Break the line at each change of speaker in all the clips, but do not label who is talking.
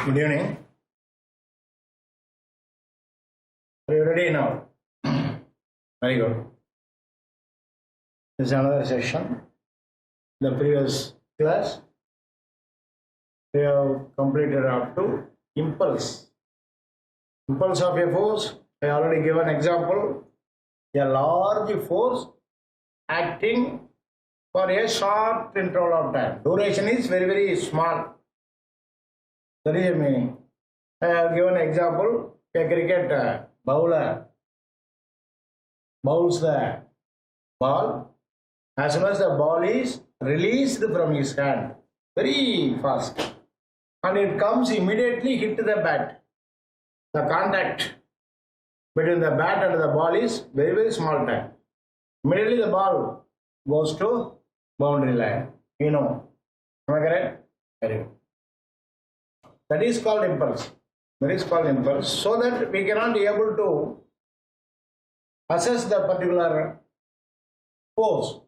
Good evening. Are you ready now? Very good. This is another session. The previous class we have completed up to impulse. Impulse of a force. I already given example. A large force acting for a short interval of time. Duration is very, very small. That is the meaning. I have given example. A cricket bowler bowls the ball. As soon as the ball is released from his hand, very fast, and it comes immediately hit the bat. The contact between the bat and the ball is very, very small time. Immediately the ball goes to boundary line. You know. Am I correct? Very good. That is called impulse. That is called impulse. So that we cannot be able to assess the particular force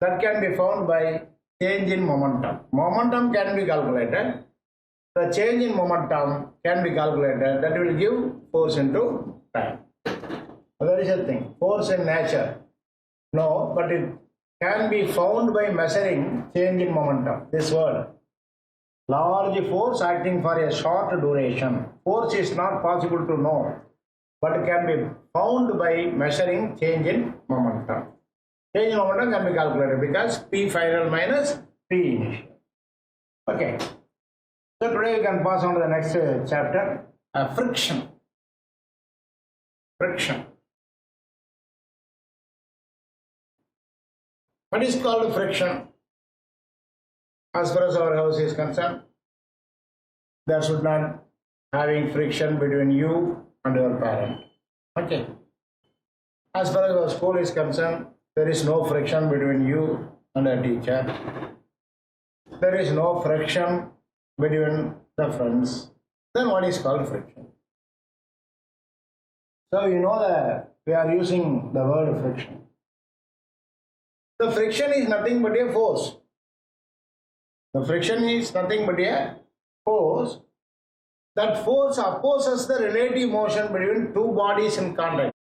that can be found by change in momentum. Momentum can be calculated. The change in momentum can be calculated. That will give force into time. That is the thing. Force in nature. No, but it can be found by measuring change in momentum. This word. Large force acting for a short duration. Force is not possible to know, but it can be found by measuring change in momentum. Change in momentum can be calculated because P final minus P initial. Okay. So today we can pass on to the next chapter. Friction. Friction. What is called friction? As far as our house is concerned, there should not having friction between you and your parent. Okay. As far as our school is concerned, there is no friction between you and a teacher. There is no friction between the friends. Then what is called friction? So you know that we are using the word friction. The friction is nothing but a force. The friction is nothing but a force. That force opposes the relative motion between two bodies in contact.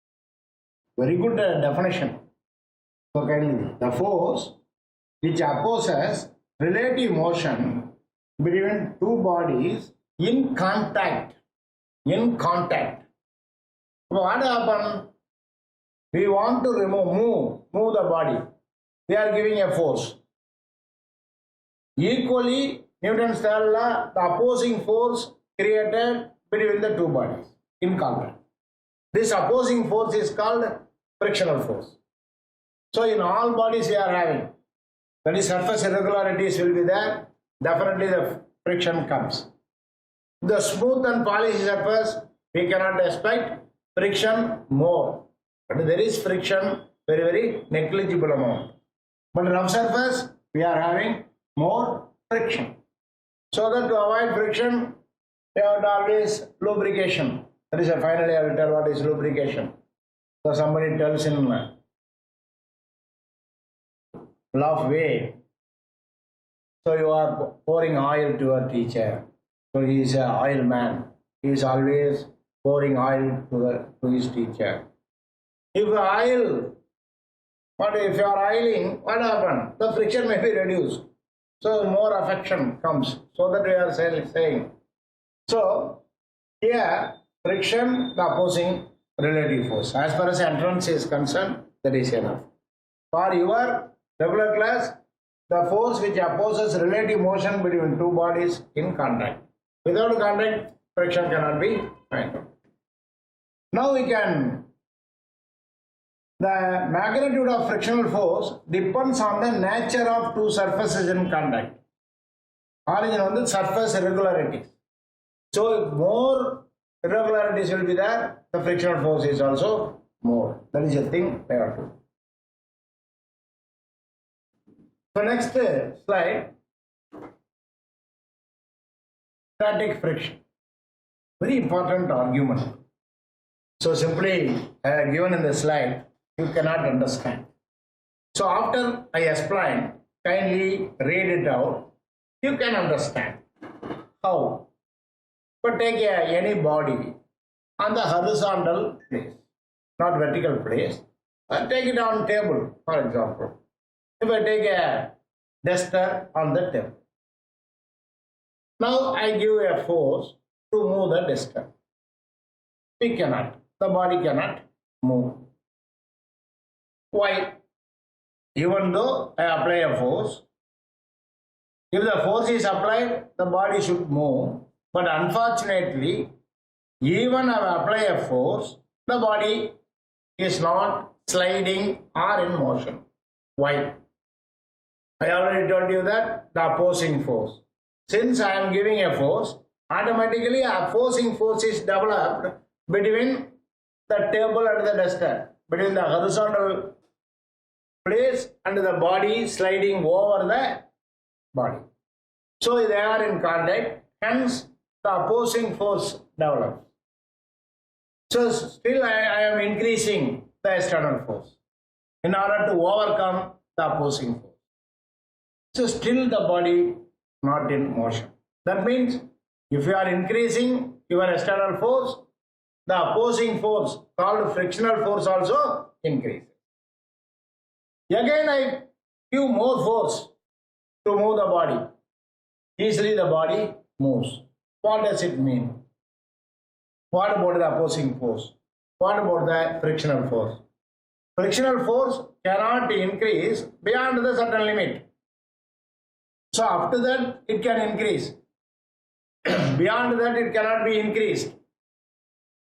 Very good definition. So kindly, the force which opposes relative motion between two bodies in contact. In contact. So what happens? We want to move the body. We are giving a force. Equally, Newton's third law, the opposing force created between the two bodies in contact. This opposing force is called frictional force. So in all bodies we are having, that is surface irregularities will be there, definitely the friction comes. The smooth and polished surface, we cannot expect friction more. But there is friction, very, very negligible amount. But rough surface, we are having more friction. So that to avoid friction, we have to always lubrication. That is finally I will tell what is lubrication. So somebody tells in law of wave. So you are pouring oil to your teacher. So he is an oil man. He is always pouring oil to his teacher. If oil, but if you are oiling, what happens? The friction may be reduced. So more affection comes. So that we are saying. So here friction, the opposing relative force. As far as entrance is concerned, that is enough. For your regular class, the force which opposes relative motion between two bodies in contact. Without contact, friction cannot be found out. Now we can. The magnitude of frictional force depends on the nature of two surfaces in contact. Origin on the surface irregularities. So more irregularities will be there, the frictional force is also more. That is a thing we have to. So next slide, static friction. Very important argument. So simply given in the slide, you cannot understand. So after I explain, kindly read it out. You can understand. How? But take any body on the horizontal place, not vertical place. Take it on table, for example. If I take a duster on the table, now I give a force to move the duster. We cannot. The body cannot move. Why? Even though I apply a force, if the force is applied, the body should move. But unfortunately, even if I apply a force, the body is not sliding or in motion. Why? I already told you that the opposing force. Since I am giving a force, automatically a opposing force is developed between the table and the duster, between the horizontal place and the body sliding over the body. So they are in contact, hence the opposing force develops. So still I am increasing the external force in order to overcome the opposing force. So still the body not in motion. That means if you are increasing your external force, the opposing force called frictional force also increases. Again I give more force to move the body. Easily the body moves. What does it mean? What about the opposing force? What about the frictional force? Frictional force cannot increase beyond the certain limit. So after that it can increase. Beyond that it cannot be increased,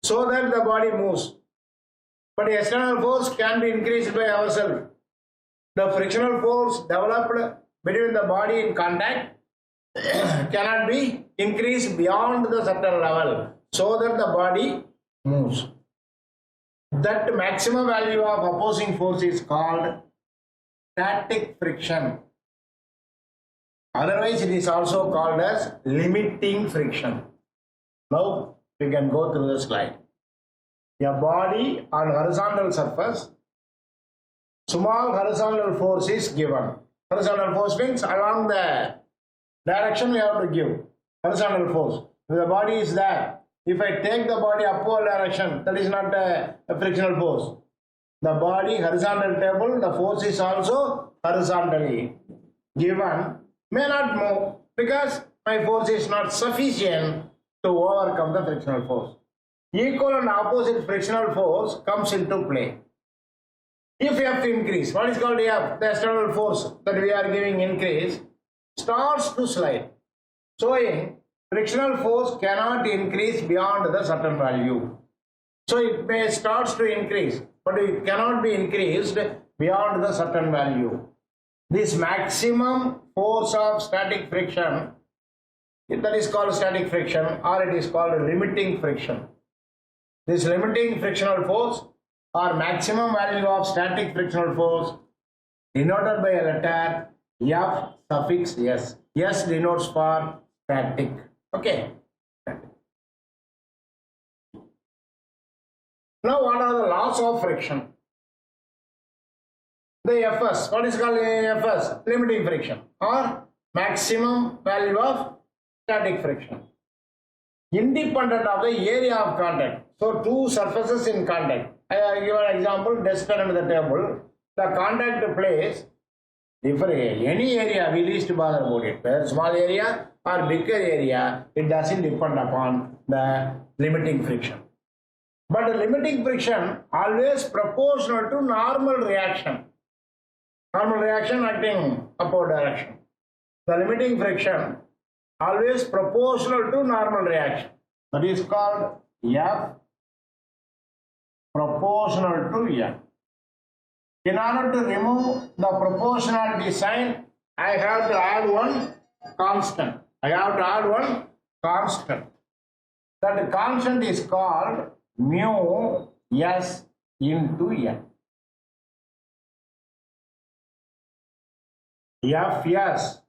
so that the body moves. But the external force can be increased by ourselves. The frictional force developed between the body in contact cannot be increased beyond the certain level, so that the body moves. That maximum value of opposing force is called static friction. Otherwise it is also called as limiting friction. Now we can go through the slide. A body on horizontal surface, small horizontal force is given. Horizontal force means along the direction we have to give horizontal force. If the body is there, if I take the body upward direction, that is not a frictional force. The body horizontal table, the force is also horizontally given, may not move because my force is not sufficient to overcome the frictional force. Equal and opposite frictional force comes into play. If F increase, what is called F, the external force that we are giving increase, starts to slide, showing frictional force cannot increase beyond the certain value. So it may starts to increase, but it cannot be increased beyond the certain value. This maximum force of static friction, that is called static friction, or it is called limiting friction. This limiting frictional force or maximum value of static frictional force denoted by a letter F suffix S. S denotes for static. Okay. Now what are the laws of friction? The Fs, what is called Fs? Limiting friction or maximum value of static friction. Independent of the area of contact. So two surfaces in contact. I give an example, duster and the table. The contact place, different any area, we least bother about it. Whether small area or bigger area, it doesn't depend upon the limiting friction. But the limiting friction always proportional to normal reaction. Normal reaction acting upward direction. The limiting friction always proportional to normal reaction. That is called F proportional to F. In order to remove the proportionality sign, I have to add one constant. That constant is called mu S into N. Fs,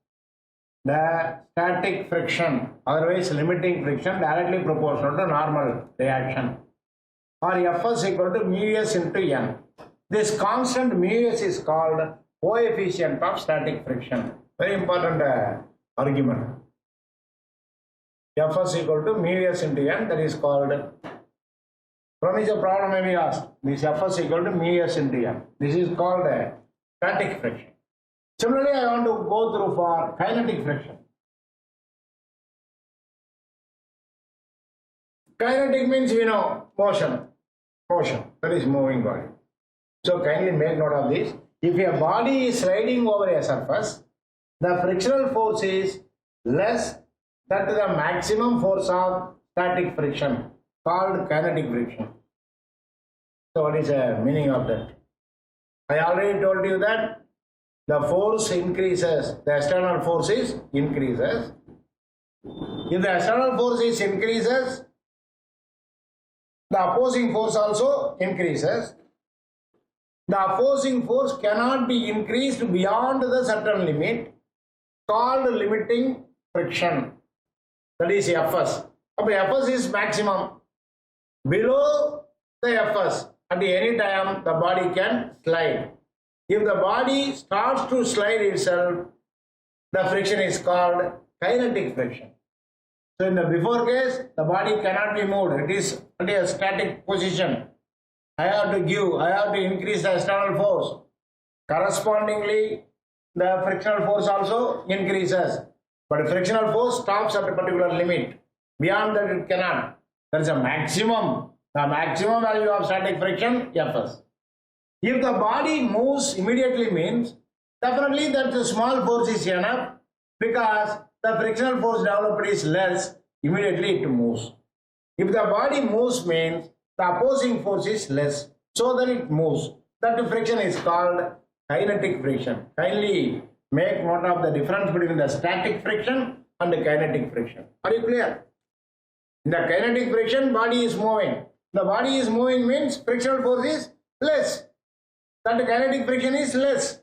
the static friction, otherwise limiting friction, directly proportional to normal reaction, or Fs equal to mu S into N. This constant mu S is called coefficient of static friction. Very important argument. Fs equal to mu s into n, that is called, from which a problem may be asked, this Fs equal to mu s into n. This is called a static friction. Similarly, I want to go through for kinetic friction. Kinetic means we know motion, that is moving body. So kindly make note of this. If a body is sliding over a surface, the frictional force is less than the maximum force of static friction, called kinetic friction. So what is the meaning of that? I already told you that the force increases, the external force is increases. If the external force is increases, the opposing force also increases. The opposing force cannot be increased beyond the certain limit, called limiting friction. That is Fs. Fs is maximum. Below the Fs, at any time the body can slide. If the body starts to slide itself, the friction is called kinetic friction. So in the before case, the body cannot be moved. It is at a static position. I have to increase the external force. Correspondingly, the frictional force also increases. But frictional force stops at a particular limit. Beyond that it cannot. There is a maximum. The maximum value of static friction, Fs. If the body moves immediately means, definitely that the small force is enough, because the frictional force developed is less, immediately it moves. If the body moves means the opposing force is less, so that it moves. That friction is called kinetic friction. Kindly make note of the difference between the static friction and the kinetic friction. Are you clear? In the kinetic friction, body is moving. The body is moving means frictional force is less. That kinetic friction is less.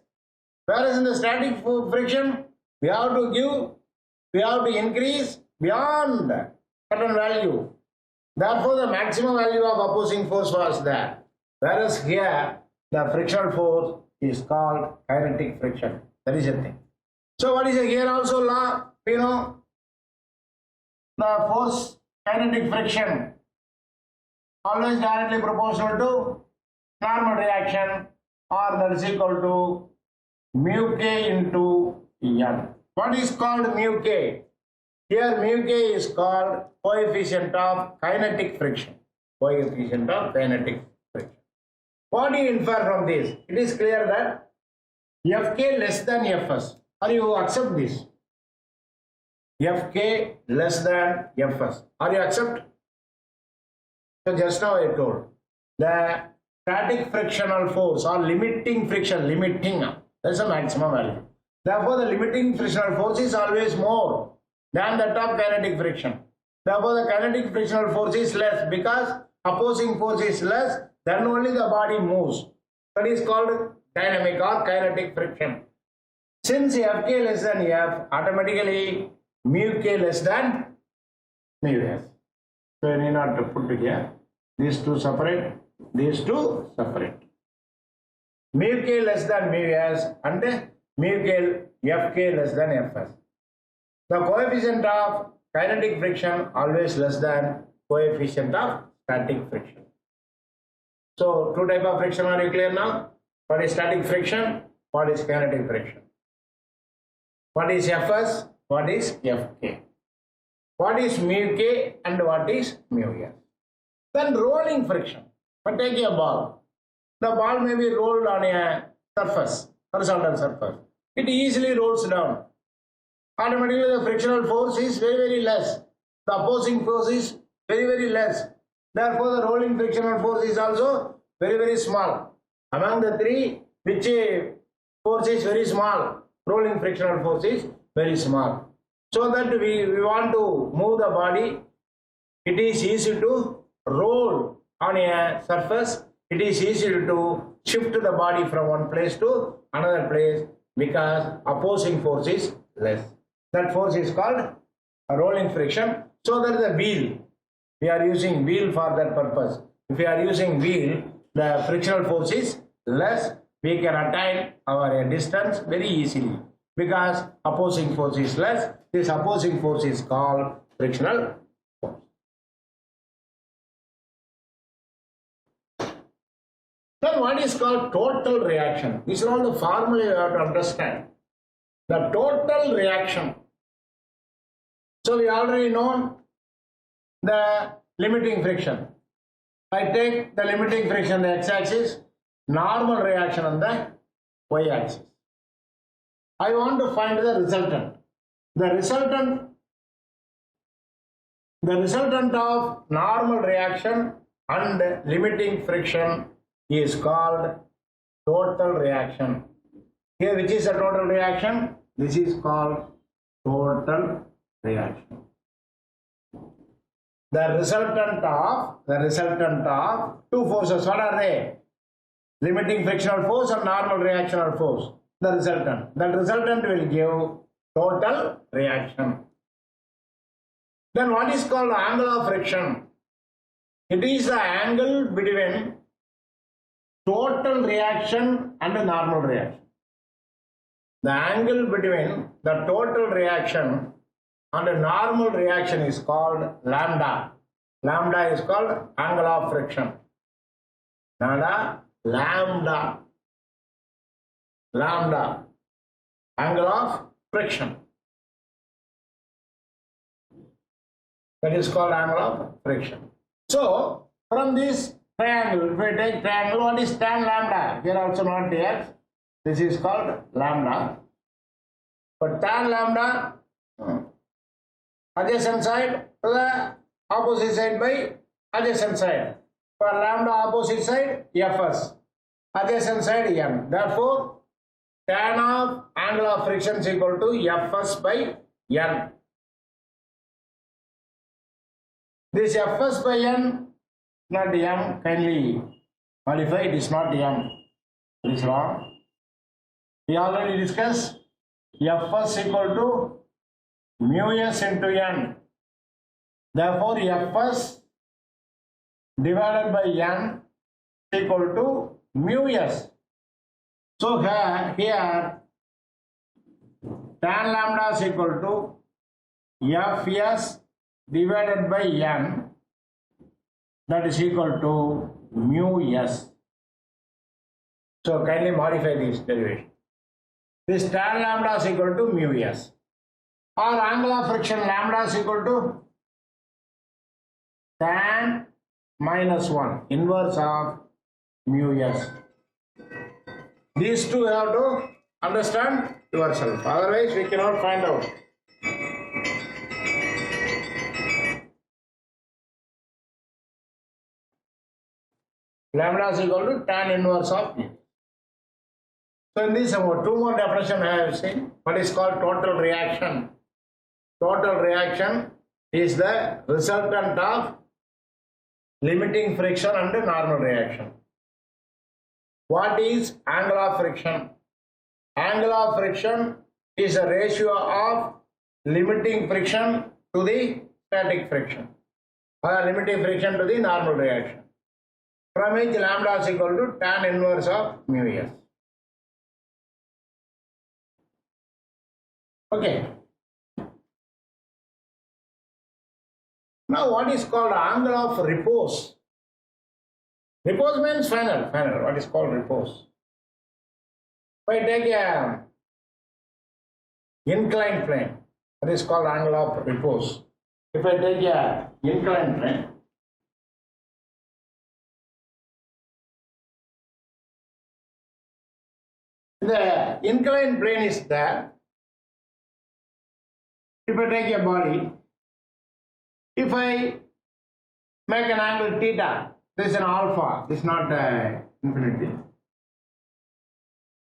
Whereas in the static friction, we have to increase beyond certain value. Therefore, the maximum value of opposing force was there. Whereas here, the frictional force is called kinetic friction. That is the thing. So, what is here also law? We know the force kinetic friction always directly proportional to normal reaction, or that is equal to mu k into n. What is called mu k? Here mu k is called coefficient of kinetic friction. Coefficient of kinetic friction. What do you infer from this? It is clear that Fk less than Fs. Or you accept this? Fk less than Fs. Are you accept? So just now I told the static frictional force or limiting friction, that's a maximum value. Therefore, the limiting frictional force is always more than that of kinetic friction. Therefore, the kinetic frictional force is less, because opposing force is less, then only the body moves. That is called dynamic or kinetic friction. Since Fk less than F, automatically mu k less than mu s. So you need not to put it here. These two separate, these two separate. Mu k less than mu s and mu k Fk less than Fs. The coefficient of kinetic friction always less than coefficient of static friction. So two type of friction, are you clear now? What is static friction? What is kinetic friction? What is Fs? What is Fk? What is mu k and what is mu s? Then rolling friction. But take a ball. The ball may be rolled on a surface, horizontal surface. It easily rolls down. Automatically the frictional force is very less. The opposing force is very less. Therefore the rolling frictional force is also very small. Among the three, which force is very small? Rolling frictional force is very small. So that we want to move the body, it is easy to roll on a surface. It is easy to shift the body from one place to another place, because opposing force is less. That force is called a rolling friction. So that the wheel, we are using wheel for that purpose. If we are using wheel, the frictional force is less. We can attain our distance very easily, because opposing force is less. This opposing force is called frictional force. Then what is called total reaction? These are all the formulae you have to understand. The total reaction. So we already know the limiting friction. I take the limiting friction on the x-axis, normal reaction on the y-axis. I want to find the resultant. The resultant of normal reaction and limiting friction is called total reaction. Here, which is a total reaction? This is called total reaction. The resultant of two forces. What are they? Limiting frictional force and normal reactional force. The resultant. That resultant will give total reaction. Then what is called angle of friction? It is the angle between total reaction and the normal reaction. The angle between the total reaction and the normal reaction is called lambda. Lambda is called angle of friction. Lambda. Angle of friction. That is called angle of friction. So, from this triangle, if we take triangle, what is tan lambda? Here also not here. This is called lambda. But tan lambda, adjacent side to the opposite side by adjacent side. For lambda opposite side, Fs. Adjacent side, N. Therefore, tan of angle of friction is equal to Fs by N. This Fs by N, not M, kindly modify, it is not M. It is wrong. We already discussed Fs equal to mu s into N. Therefore, Fs divided by N equal to mu s. So here tan lambda is equal to Fs divided by N, that is equal to mu s. So kindly modify this derivation. This tan lambda is equal to mu s. Or angle of friction lambda is equal to tan minus 1, inverse of mu s. These two you have to understand yourself. Otherwise, we cannot find out. Lambda is equal to tan inverse of mu. So in this, two more definitions I have seen. What is called total reaction? Total reaction is the resultant of limiting friction and normal reaction. What is angle of friction? Angle of friction is a ratio of limiting friction to the static friction, or limiting friction to the normal reaction, from which lambda is equal to tan inverse of mu s. Okay. Now what is called angle of repose? Repose means final. What is called repose? If I take a inclined plane, that is called angle of repose. If I take a inclined plane, the inclined plane is there. If I take a body, if I make an angle theta, this is an alpha, this is not infinity.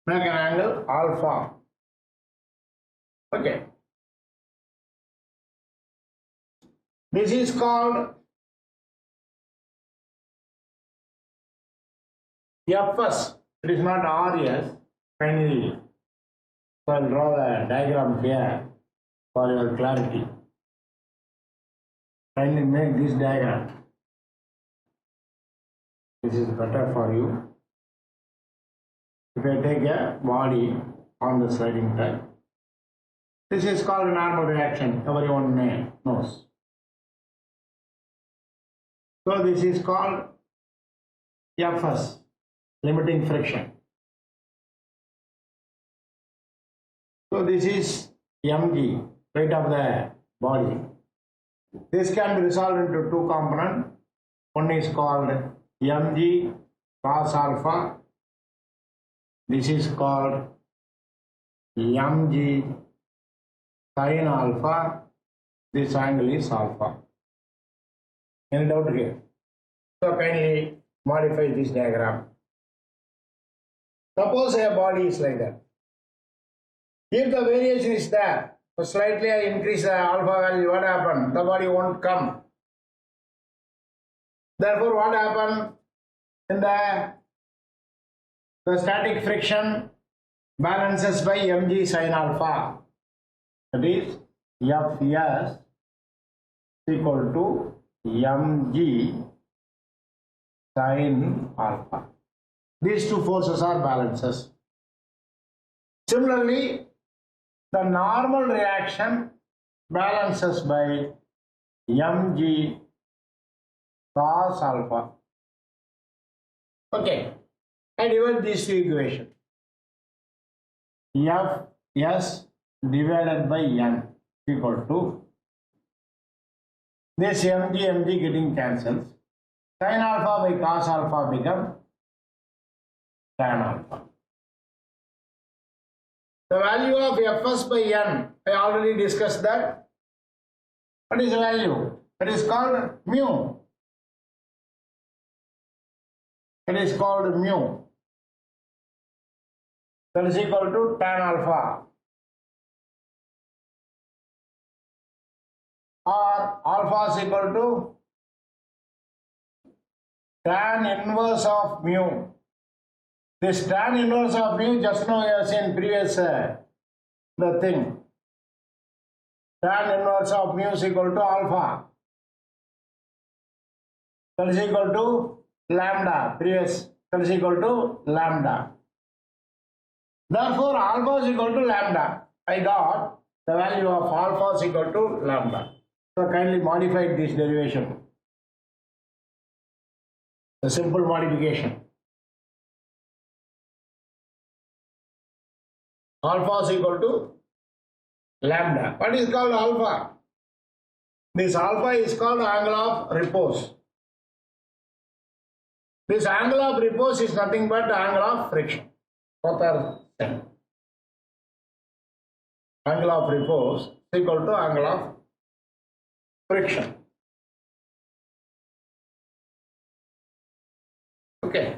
Make an angle alpha. Okay. This is called Fs. It is not Rs. Finally, so I will draw the diagram here for your clarity. Kindly make this diagram. This is better for you. If I take a body on the sliding type, this is called a normal reaction. Everyone knows. So this is called Fs, limiting friction. So this is mg, weight of the body. This can be resolved into two components. One is called mg cos alpha. This is called mg sin alpha. This angle is alpha. Any doubt here? So kindly modify this diagram. Suppose a body is like that. If the variation is there, so slightly I increase the alpha value, what happens? The body won't come. Therefore, what happens in the static friction balances by mg sin alpha. That is Fs equal to mg sin alpha. These two forces are balances. Similarly, the normal reaction balances by mg cos alpha. Okay, I divide these two equations. Fs divided by n equal to this mg getting cancels. Sin alpha by cos alpha become tan alpha. The value of Fs by n, I already discussed that. What is the value? It is called mu. It is called mu. That is equal to tan alpha. Or alpha is equal to tan inverse of mu. This tan inverse of mu, just now you have seen previous the thing. Tan inverse of mu is equal to alpha. That is equal to lambda. Previous, that is equal to lambda. Therefore, alpha is equal to lambda. I got the value of alpha is equal to lambda. So kindly modify this derivation. A simple modification. Alpha is equal to lambda. What is called alpha? This alpha is called angle of repose. This angle of repose is nothing but angle of friction. Both are same. Angle of repose is equal to angle of friction. Okay.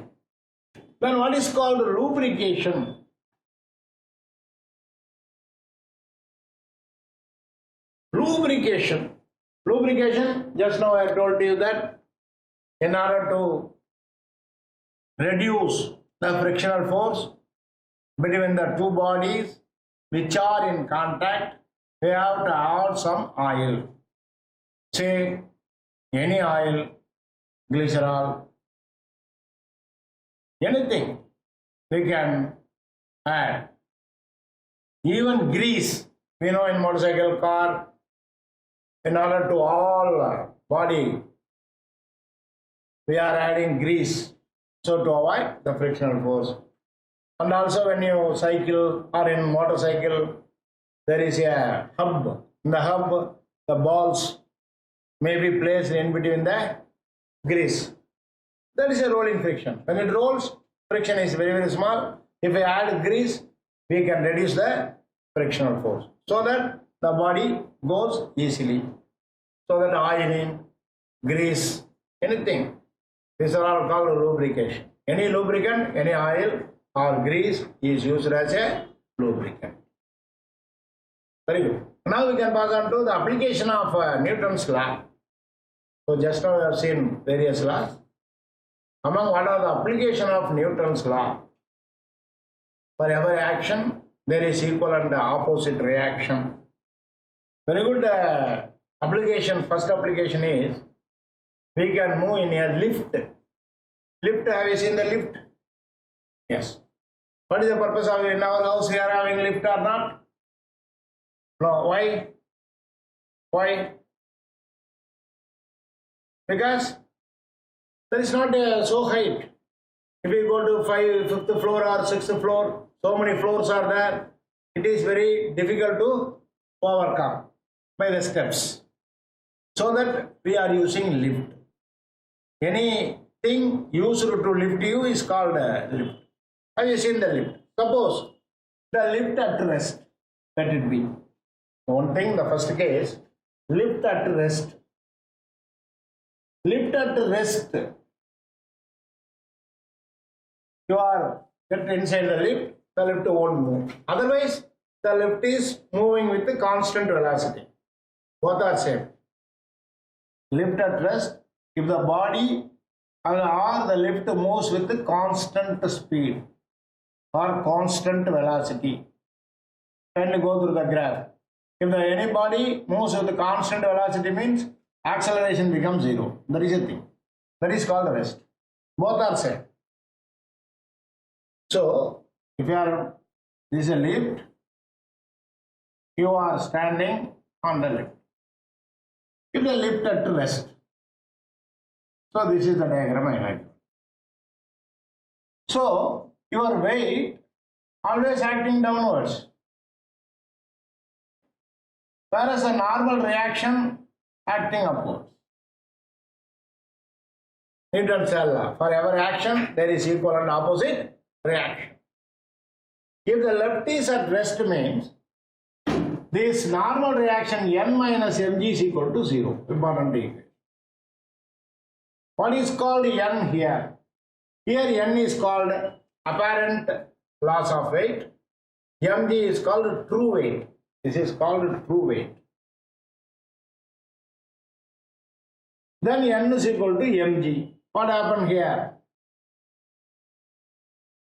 Then what is called lubrication? Lubrication. Lubrication, just now I told you that in order to reduce the frictional force between the two bodies which are in contact, we have to add some oil. Say any oil, glycerol, anything we can add. Even grease, we know in motorcycle, car, in order to all body, we are adding grease, so to avoid the frictional force. And also when you cycle or in motorcycle, there is a hub. In the hub, the balls may be placed in between the grease. That is a rolling friction. When it rolls, friction is very, very small. If we add grease, we can reduce the frictional force so that the body goes easily. So that oiling, grease, anything, these are all called lubrication. Any lubricant, any oil or grease is used as a lubricant. Very good. Now we can pass on to the application of Newton's law. So just now we have seen various laws. Among what are the application of Newton's law? For every action, there is equal and opposite reaction. Very good application. First application is we can move in a lift. Lift, have you seen the lift? Yes. What is the purpose of in our house we are having lift or not? No. Why? Why? Because That is not so height. If you go to 5th floor or 6th floor, so many floors are there, it is very difficult to overcome by the steps. So that we are using lift. Anything used to lift you is called a lift. Have you seen the lift? Suppose the lift at rest, let it be. One thing, the first case, lift at rest. Lift at rest. You are get inside the lift won't move. Otherwise, the lift is moving with the constant velocity. Both are same. Lift at rest, if the body or the lift moves with the constant speed or constant velocity, and go through the graph. If any body moves with the constant velocity means acceleration becomes zero. That is a thing. That is called rest. Both are same. So, if you are, this is a lift, you are standing on the lift. If the lift at rest. So, this is the diagram I like. So, your weight always acting downwards. Whereas a normal reaction acting upwards. Newton's law. For every action, there is equal and opposite reaction. If the left is at rest means this normal reaction n minus mg is equal to 0. Important equation. What is called n here? Here n is called apparent loss of weight. Mg is called true weight. This is called true weight. Then n is equal to mg. What happened here?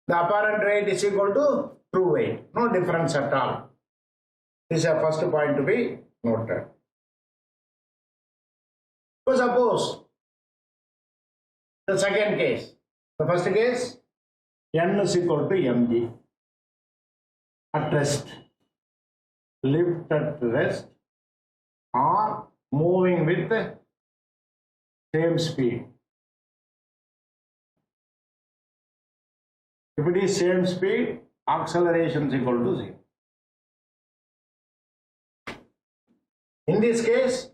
The apparent weight is equal to true weight. No difference at all. This is the first point to be noted. So suppose the second case. The first case, n is equal to mg. At rest. Lift at rest or moving with the same speed. If it is same speed, acceleration is equal to 0. In this case,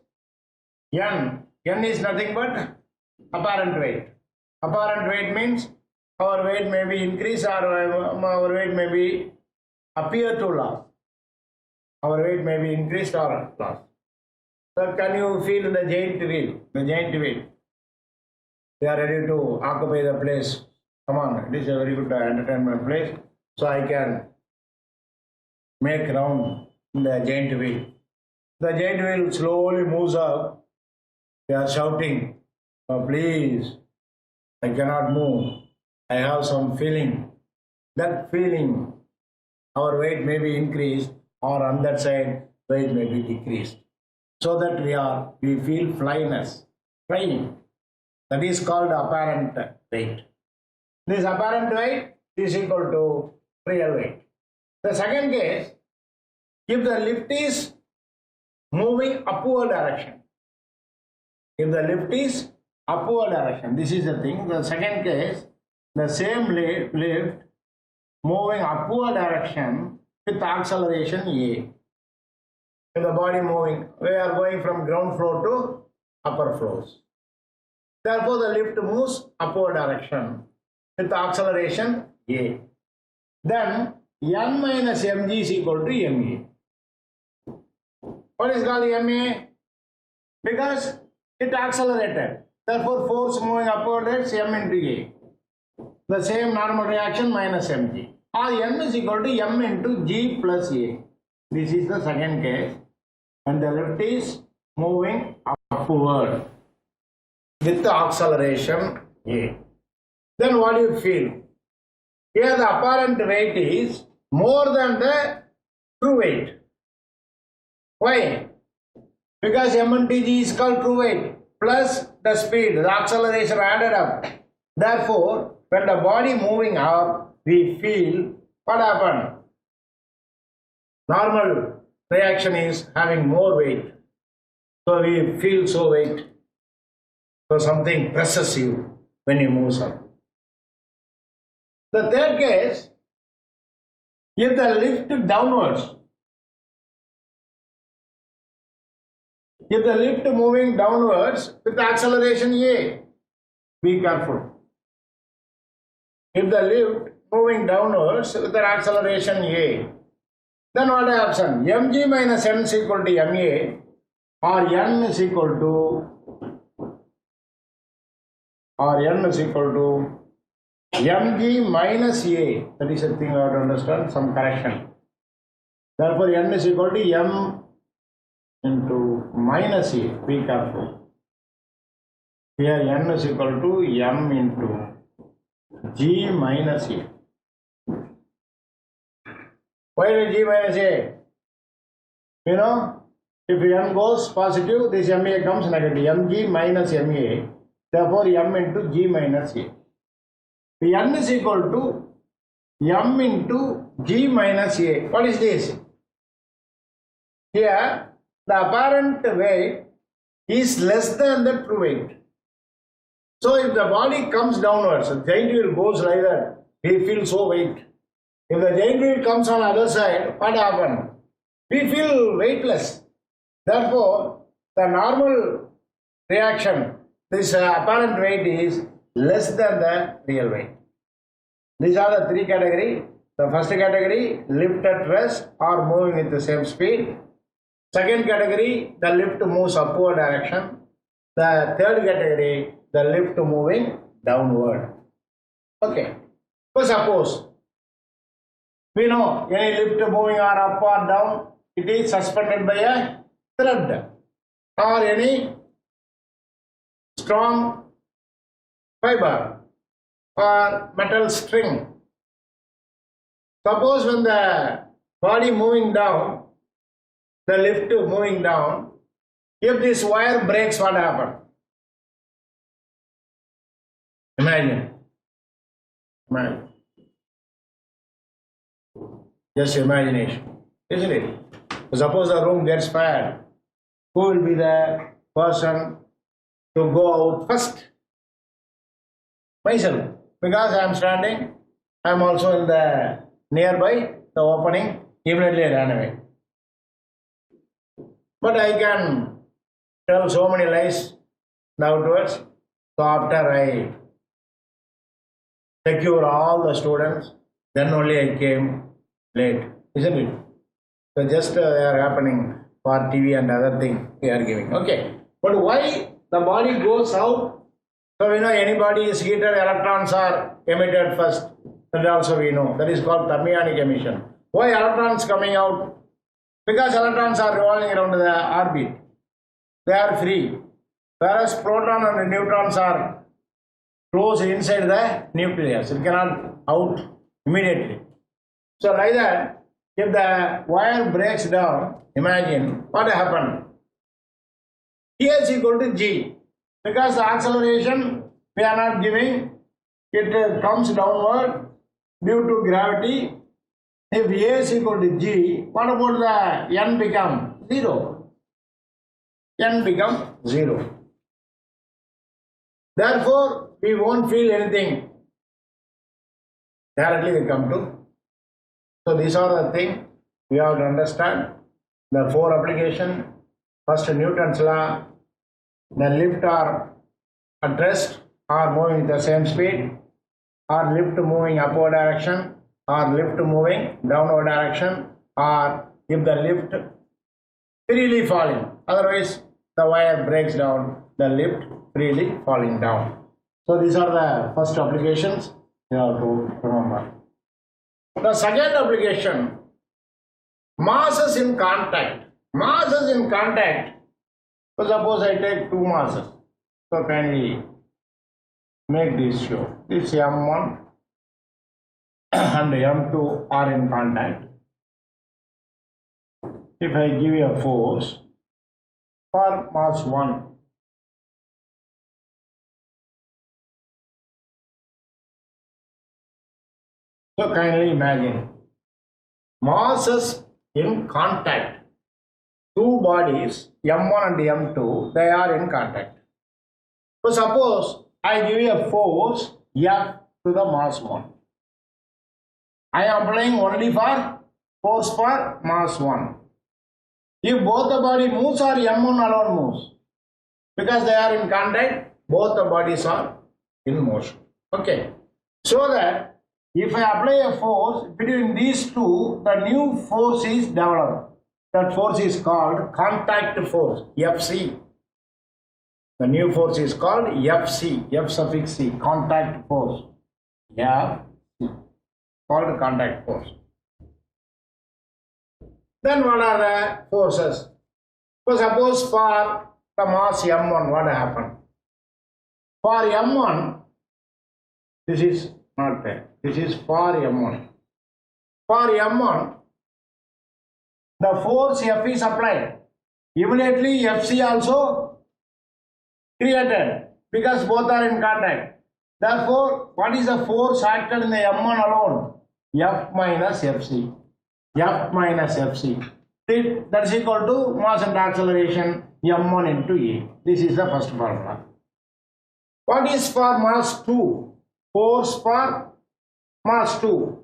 n is nothing but apparent weight. Apparent weight means our weight may be increased or our weight may be appear to loss. Our weight may be increased or lost. So can you feel the giant wheel? The giant wheel. They are ready to occupy the place. Come on, it is a very good entertainment place. So I can make round the giant wheel. The giant wheel slowly moves up. They are shouting, oh, please, I cannot move. I have some feeling. That feeling, our weight may be increased or on that side, weight may be decreased. So that we feel flyness, flying. That is called apparent weight. This apparent weight is equal to real weight. The second case, if the lift is moving upward direction. If the lift is upward direction, this is the thing. The second case, the same lift moving upward direction with acceleration A. In the body moving, we are going from ground floor to upper floors. Therefore, the lift moves upward direction with acceleration A. Then n minus mg is equal to ma. What is called ma? Because it accelerated. Therefore, force moving upward is m into a. The same normal reaction minus mg. Or n is equal to m into g plus a. This is the second case. And the lift is moving upward with the acceleration a. Then what do you feel? Here the apparent weight is more than the true weight. Why? Because m into g is called true weight plus the speed, the acceleration added up. Therefore, when the body moving up, we feel what happened? Normal reaction is having more weight. So we feel so weight. So something presses you. when he moves up. The third case, if the lift downwards, if the lift moving downwards with the acceleration A, be careful. If the lift moving downwards with the acceleration A, then what happens? Mg minus n is equal to Ma, or n is equal to mg minus a. That is a thing I have to understand, some correction. Therefore, n is equal to m into minus a. Be careful. Here n is equal to m into g minus a. Why is g minus a? You know, if n goes positive, this ma comes negative. Mg minus ma. Therefore, m into g minus a. The n is equal to m into g minus a. What is this? Here, the apparent weight is less than the true weight. So, if the body comes downwards, the giant wheel goes like that, we feel so weight. If the giant wheel comes on the other side, what happens? We feel weightless. Therefore, the normal reaction, this apparent weight is less than the real weight. These are the three categories. The first category, lift at rest or moving with the same speed. Second category, the lift moves upward direction. The third category, the lift moving downward. Okay. So suppose we know any lift moving or up or down, it is suspended by a thread or any strong fiber or metal string. Suppose when the body moving down, the lift moving down, if this wire breaks, what happens? Imagine. Just imagination, isn't it? Suppose the room gets fire. Who will be the person to go out first? Myself. Because I am standing, I am also in the nearby, the opening, immediately I ran away. But I can tell so many lies outwards. So after I secure all the students, then only I came late, isn't it? So just they are happening for TV and other thing we are giving. Okay. But why the body goes out? So we know anybody is heated, electrons are emitted first. That also we know. That is called thermionic emission. Why electrons coming out? Because electrons are revolving around the orbit. They are free. Whereas proton and neutrons are closed inside the nucleus. It cannot out immediately. So like that, if the wire breaks down, imagine what happened. Here is equal to G. Because the acceleration we are not giving, it comes downward due to gravity. If A is equal to G, what about the N become 0? N become 0. Therefore, we won't feel anything. Directly we come to. So these are the things we have to understand. The four applications. First, Newton's law. The lift or at rest or moving the same speed, or lift moving upward direction, or lift moving downward direction, or if the lift freely falling, otherwise the wire breaks down, the lift freely falling down. So these are the first applications you have to remember. The second application, masses in contact. Masses in contact. So suppose I take two masses. So can we make this show? This M1 and M2 are in contact. If I give you a force for mass 1, so kindly imagine masses in contact. Two bodies, M1 and M2, they are in contact. So suppose I give you a force F to the mass 1. I am applying only for force for mass 1. If both the body moves or M1 alone moves, because they are in contact, both the bodies are in motion. Okay. So that if I apply a force between these two, the new force is developed. That force is called contact force, FC. The new force is called FC, F suffix C, contact force. FC, called contact force. Then what are the forces? So suppose for the mass M1, what happened? For M1, this is not there. This is for M1. For M1, the force F is applied. Immediately FC also created because both are in contact. Therefore, what is the force acted in the M1 alone? F minus FC. F minus FC. That is equal to mass and acceleration M1 into A. This is the first formula. What is for mass 2? Force for mass 2.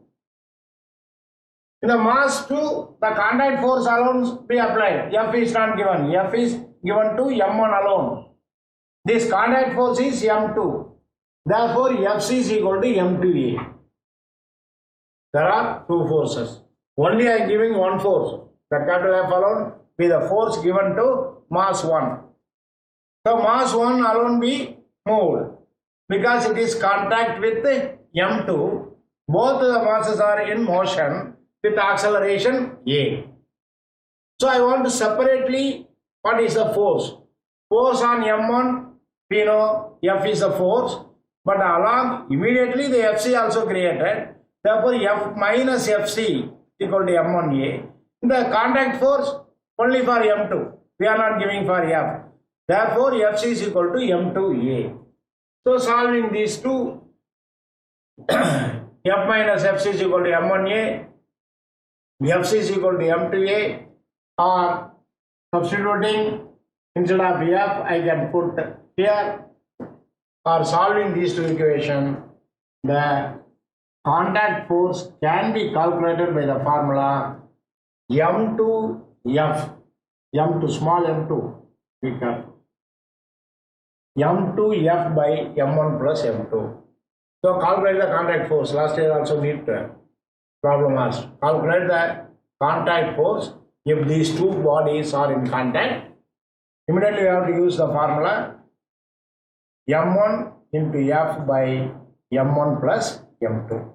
In the mass 2, the contact force alone be applied. F is not given. F is given to M1 alone. This contact force is M2. Therefore, FC is equal to M2A. There are two forces. Only I am giving one force. The capital F alone be the force given to mass 1. So, mass 1 alone be moved. Because it is contact with M2, both the masses are in motion with acceleration A. So, I want to separately what is the force. Force on M1, we know F is the force, but along immediately the FC also created. Therefore, F minus FC equal to M1A. The contact force only for M2. We are not giving for F. Therefore, FC is equal to M2A. So, solving these two, F minus FC is equal to M1A, FC is equal to M2A, or substituting instead of F, I can put here, or solving these two equations, the contact force can be calculated by the formula M2F, M2, small m2, we can M2F by M1 plus M2. So calculate the contact force. Last year also need problem asked. Calculate the contact force if these two bodies are in contact. Immediately we have to use the formula M1 into F by M1 plus M2.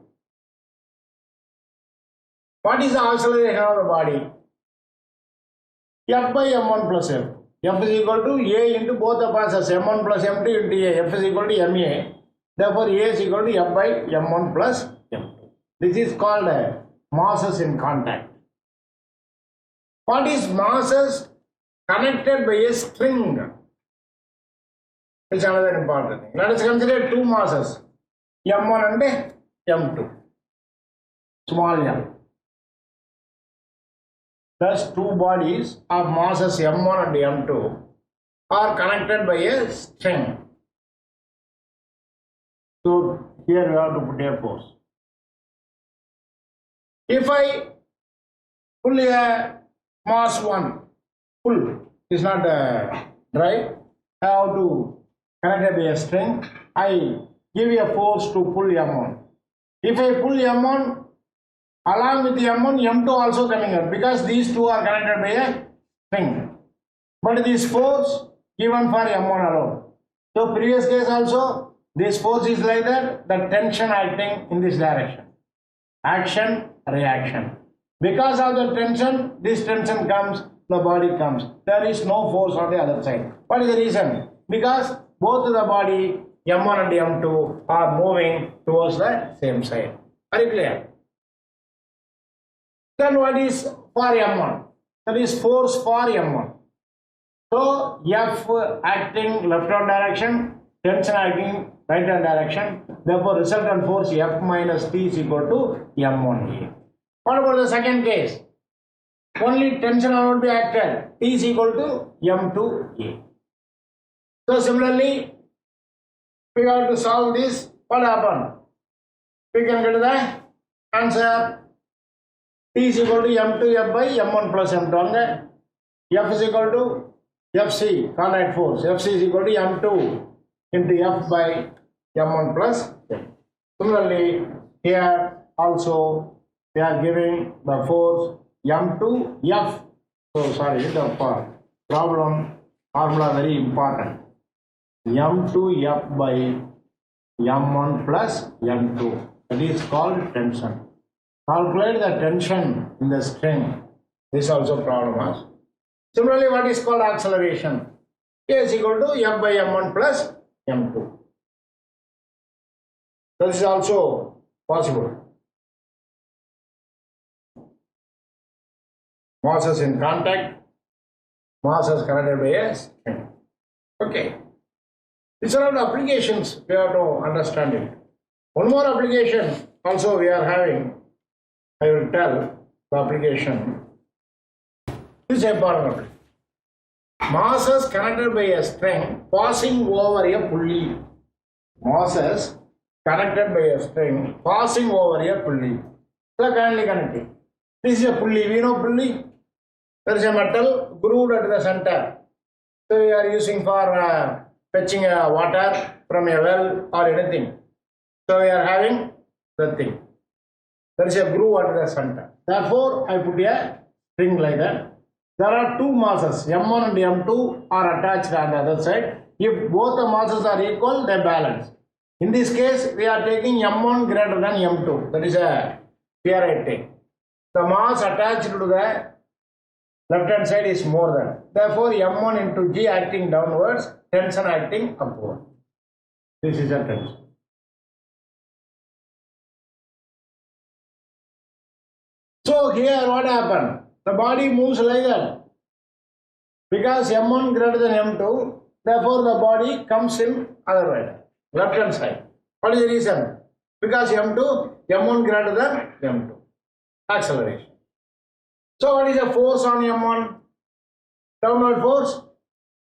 What is the acceleration of the body? F by M1 plus M. F is equal to A into both the masses, M1 plus M2 into A. F is equal to MA. Therefore, A is equal to F by M1 plus M2. This is called masses in contact. What is masses connected by a string? It's another important thing. Let us consider two masses, M1 and M2. Small m. Thus, two bodies of masses M1 and M2 are connected by a string. So, here we have to put a force. If I pull a mass 1, pull is not dry, I have to connect it by a string. I give a force to pull M1. If I pull M1, along with M1, M2 also coming out because these two are connected by a string. But this force given for M1 alone. So previous case also, this force is like that, the tension acting in this direction. Action, reaction. Because of the tension, this tension comes, the body comes. There is no force on the other side. What is the reason? Because both the body, M1 and M2, are moving towards the same side. Very clear? Then what is for M1? That is force for M1. So F acting left hand direction, tension acting right hand direction. Therefore, resultant force F minus T is equal to M1A. What about the second case? Only tension will be acted. T is equal to M2A. So similarly, we have to solve this. What happened? We can get the answer. T is equal to M2F by M1 plus M2. F is equal to FC, contact force. FC is equal to M2 into F by M1 plus M. Similarly, here also they are giving the force M2F. So sorry, the problem formula very important. M2F by M1 plus M2. That is called tension. Calculate the tension in the string. This is also problem. Similarly, what is called acceleration? K is equal to F by M1 plus M2. This is also possible. Masses in contact, masses connected by a string. Okay. These are all the applications we have to understand it. One more application also we are having. I will tell the application. This is important. Masses connected by a string passing over a pulley. Masses connected by a string passing over a pulley. So kindly connected. This is a pulley. We know pulley. There is a metal grooved at the center. So we are using for fetching water from a well or anything. So we are having the thing. There is a groove at the center. Therefore, I put a string like that. There are two masses, M1 and M2 are attached on the other side. If both the masses are equal, they balance. In this case, we are taking M1 greater than M2. That is a here I take. The mass attached to the left hand side is more than. Therefore, M1 into G acting downwards, tension acting upward. This is a tension. So here what happened? The body moves like that. Because M1 greater than M2, therefore the body comes in other way, left hand side. What is the reason? Because M1 greater than M2. Acceleration. So what is the force on M1? Downward force?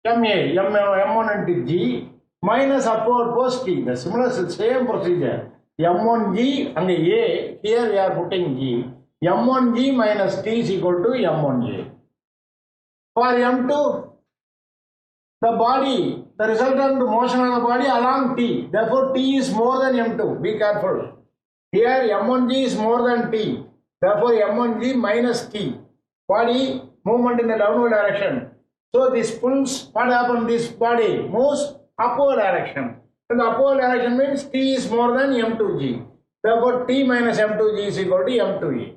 M1 into G minus upward force T. The similar same procedure. M1G and A, here we are putting G. M1G minus T is equal to M1A. For M2, the body, the resultant motion of the body along T. Therefore, T is more than M2. Be careful. Here M1G is more than T. Therefore, M1G minus T. Body movement in the downward direction. So this pulls, what happened? This body moves upward direction. And the upward direction means T is more than M2G. Therefore, T minus M2G is equal to M2E.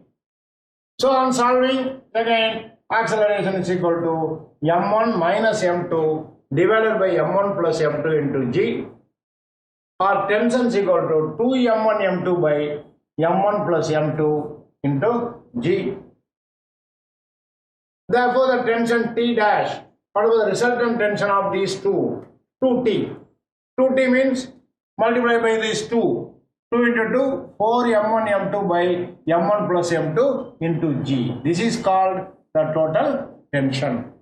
So on solving, again, acceleration is equal to M1 minus M2 divided by M1 plus M2 into G, or tension is equal to 2M1 M2 by M1 plus M2 into G. Therefore, the tension T dash, what was the resultant tension of these two? 2T. 2T means multiply by these two. 2 into 2, 4M1 M2 by M1 plus M2 into G. This is called the total tension.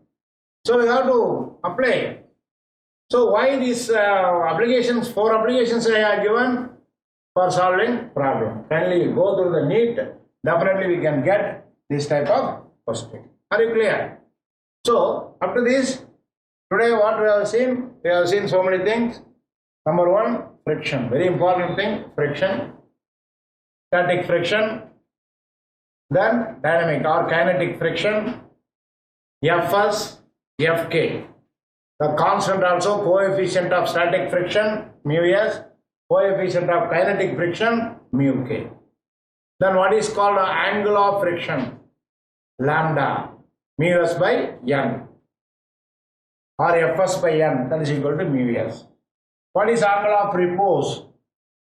So we have to apply. So why these applications, 4 applications I have given for solving problem. Kindly go through the NEET. Definitely we can get this type of question. Are you clear? So up to this, today what we have seen? We have seen so many things. Number 1, friction. Very important thing, friction. Static friction. Then dynamic or kinetic friction. Fs, Fk. The constant also, coefficient of static friction, mu s. Coefficient of kinetic friction, mu k. Then what is called the angle of friction? Lambda. Mu s by n. Or Fs by n, that is equal to mu s. What is angle of repose?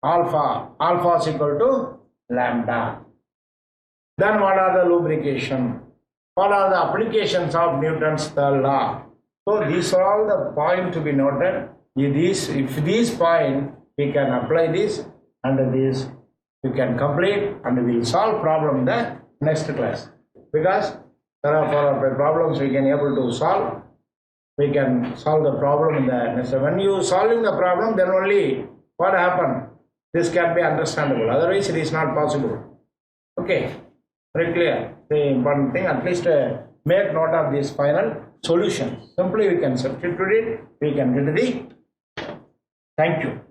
Alpha. Alpha is equal to lambda. Then what are the lubrication? What are the applications of Newton's third law? So these are all the points to be noted. If these points we can apply this and this you can complete and we will solve problem in the next class. Because there are 4 problems we can able to solve. We can solve the problem in the next. When you solving the problem, then only what happened? This can be understandable, otherwise it is not possible. Okay, very clear. The important thing, at least make note of this final solution. Simply we can substitute it, we can get the. Thank you.